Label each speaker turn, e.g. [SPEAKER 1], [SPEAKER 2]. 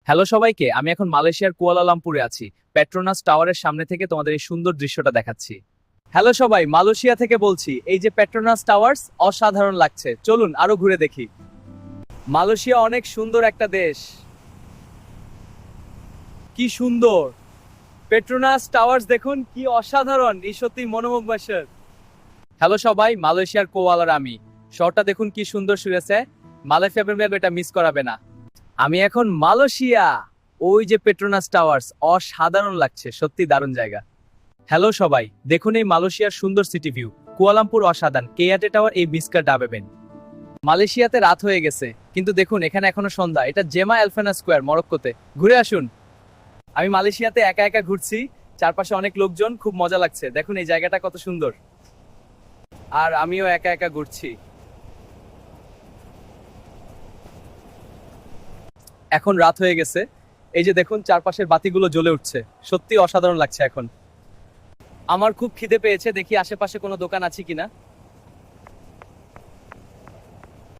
[SPEAKER 1] Hello সবাইকে, আমি এখন মালয়েশিয়ার কুয়ালালামপুরে আছি। পেট্রোনাস টাওয়ারের সামনে থেকে তোমাদের এই সুন্দর দৃশ্যটা দেখাচ্ছি। হ্যালো সবাই, মালয়েশিয়া থেকে বলছি। এই যে পেট্রোনাস টাওয়ার্স, অসাধারণ লাগছে। চলুন আরো ঘুরে দেখি। মালয়েশিয়া অনেক সুন্দর একটা দেশ। কি সুন্দর পেট্রোনাস টাওয়ার্স, দেখুন কি অসাধারণ, এই সত্যি মনোমুগ্ধকর। হ্যালো সবাই, মালয়েশিয়ার কোয়ালার আমি। শহরটা দেখুন কি সুন্দর শুয়েছে। মালয়েশিয়া এটা মিস করাবে না। আমি এখন মালয়েশিয়া। ওই যে পেট্রোনাস টাওয়ার্স, অসাধারণ লাগছে, সত্যি দারুণ জায়গা। হ্যালো সবাই, দেখুন এই মালয়েশিয়ার সুন্দর সিটি ভিউ। কুয়ালালামপুর অসাধারণ, কেয়াটে টাওয়ার এই মিসকা ডাবেবেন। মালয়েশিয়াতে রাত হয়ে গেছে, কিন্তু দেখুন এখানে এখনো সন্ধ্যা। এটা জেমা এলফেনা স্কোয়ার, মরক্কোতে। ঘুরে আসুন। আমি মালয়েশিয়াতে একা একা ঘুরছি, চারপাশে অনেক লোকজন, খুব মজা লাগছে। দেখুন এই জায়গাটা কত সুন্দর। আর আমিও একা একা ঘুরছি। এখন রাত হয়ে গেছে। এই যে দেখুন চারপাশের বাতিগুলো জ্বলে উঠছে, সত্যি অসাধারণ লাগছে এখন। আমার খুব খিদে পেয়েছে, দেখি আশেপাশে কোনো দোকান আছে কিনা।